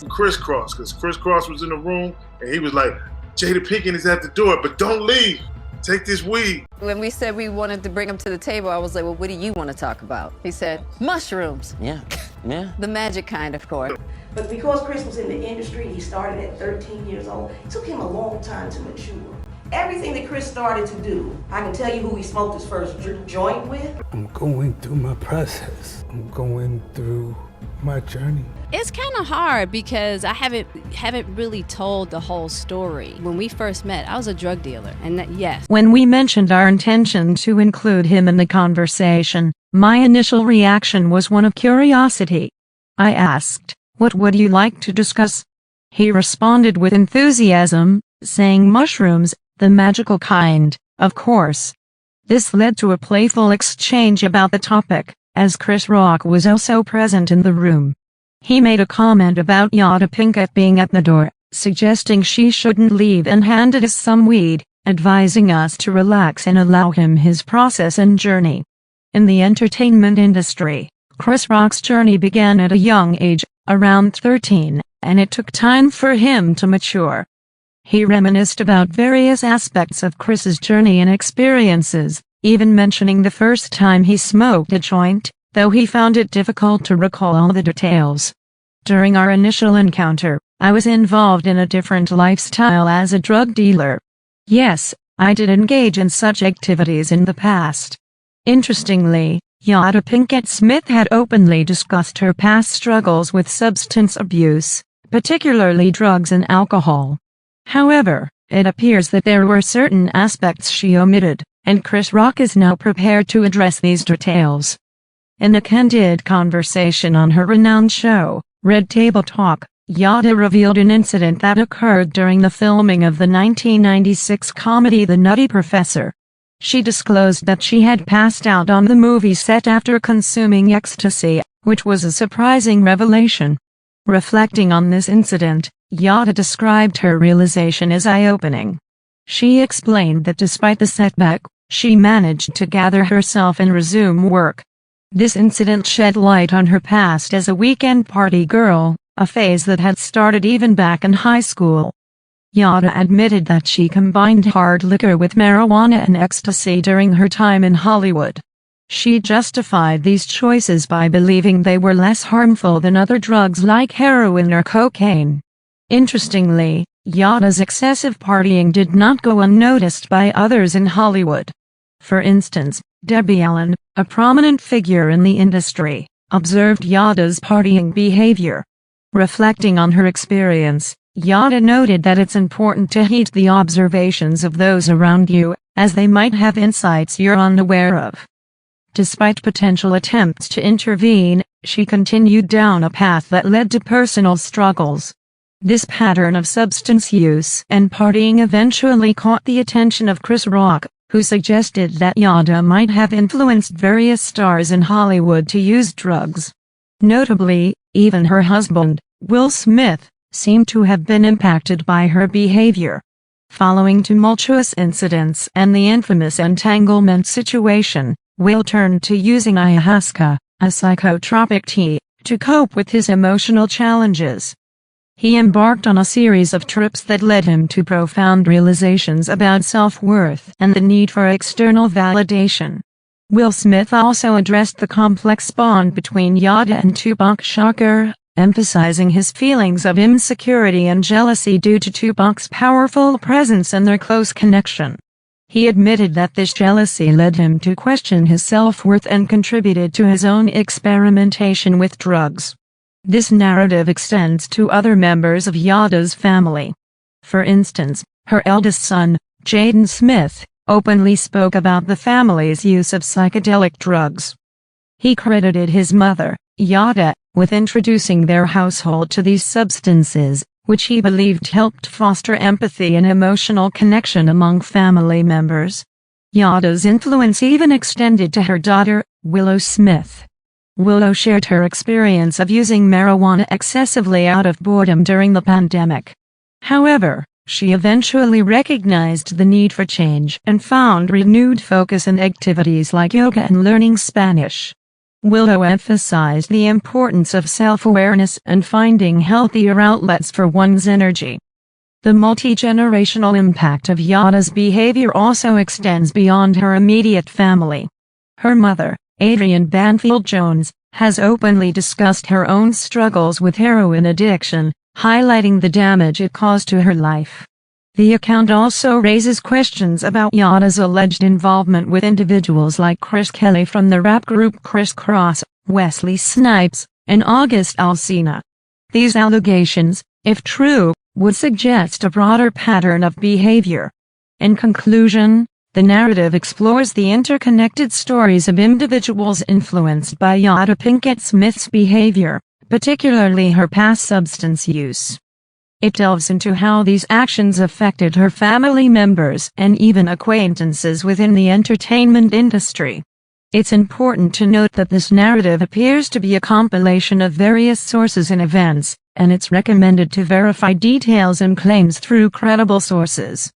Crisscross, because Crisscross was in the room and he was like, Jada Pinkett is at the door, but don't leave. Take this weed. When we said we wanted to bring him to the table, I was like, well, what do you want to talk about? He said, mushrooms. Yeah. The magic kind, of course. But because Chris was in the industry, he started at 13 years old. It took him a long time to mature. Everything that Chris started to do, I can tell you who he smoked his first joint with. I'm going through my process. I'm going through my journey. It's kind of hard because I haven't really told the whole story. When we first met, I was a drug dealer, and yes. When we mentioned our intention to include him in the conversation, my initial reaction was one of curiosity. I asked, "What would you like to discuss?" He responded with enthusiasm, saying mushrooms, the magical kind, of course. This led to a playful exchange about the topic, as Chris Rock was also present in the room. He made a comment about Jada Pinkett being at the door, suggesting she shouldn't leave, and handed us some weed, advising us to relax and allow him his process and journey. In the entertainment industry, Chris Rock's journey began at a young age, around 13, and it took time for him to mature. He reminisced about various aspects of Chris's journey and experiences, even mentioning the first time he smoked a joint, though he found it difficult to recall all the details. During our initial encounter, I was involved in a different lifestyle as a drug dealer. Yes, I did engage in such activities in the past. Interestingly, Jada Pinkett Smith had openly discussed her past struggles with substance abuse, particularly drugs and alcohol. However, it appears that there were certain aspects she omitted, and Chris Rock is now prepared to address these details. In a candid conversation on her renowned show, Red Table Talk, Jada revealed an incident that occurred during the filming of the 1996 comedy The Nutty Professor. She disclosed that she had passed out on the movie set after consuming ecstasy, which was a surprising revelation. Reflecting on this incident, Jada described her realization as eye-opening. She explained that despite the setback, she managed to gather herself and resume work. This incident shed light on her past as a weekend party girl, a phase that had started even back in high school. Jada admitted that she combined hard liquor with marijuana and ecstasy during her time in Hollywood. She justified these choices by believing they were less harmful than other drugs like heroin or cocaine. Interestingly, Jada's excessive partying did not go unnoticed by others in Hollywood. For instance, Debbie Allen, a prominent figure in the industry, observed Jada's partying behavior. Reflecting on her experience, Jada noted that it's important to heed the observations of those around you, as they might have insights you're unaware of. Despite potential attempts to intervene, she continued down a path that led to personal struggles. This pattern of substance use and partying eventually caught the attention of Chris Rock, who suggested that Jada might have influenced various stars in Hollywood to use drugs. Notably, even her husband, Will Smith, seemed to have been impacted by her behavior. Following tumultuous incidents and the infamous entanglement situation, Will turned to using ayahuasca, a psychotropic tea, to cope with his emotional challenges. He embarked on a series of trips that led him to profound realizations about self-worth and the need for external validation. Will Smith also addressed the complex bond between Jada and Tupac Shakur, emphasizing his feelings of insecurity and jealousy due to Tupac's powerful presence and their close connection. He admitted that this jealousy led him to question his self-worth and contributed to his own experimentation with drugs. This narrative extends to other members of Jada's family. For instance, her eldest son, Jaden Smith, openly spoke about the family's use of psychedelic drugs. He credited his mother, Jada, with introducing their household to these substances, which he believed helped foster empathy and emotional connection among family members. Jada's influence even extended to her daughter, Willow Smith. Willow shared her experience of using marijuana excessively out of boredom during the pandemic. However, she eventually recognized the need for change and found renewed focus in activities like yoga and learning Spanish. Willow emphasized the importance of self-awareness and finding healthier outlets for one's energy. The multi-generational impact of Yada's behavior also extends beyond her immediate family. Her mother, Adrienne Banfield Jones, has openly discussed her own struggles with heroin addiction, highlighting the damage it caused to her life. The account also raises questions about Yada's alleged involvement with individuals like Chris Kelly from the rap group Criss Cross, Wesley Snipes, and August Alsina. These allegations, if true, would suggest a broader pattern of behavior. In conclusion, the narrative explores the interconnected stories of individuals influenced by Jada Pinkett Smith's behavior, particularly her past substance use. It delves into how these actions affected her family members and even acquaintances within the entertainment industry. It's important to note that this narrative appears to be a compilation of various sources and events, and it's recommended to verify details and claims through credible sources.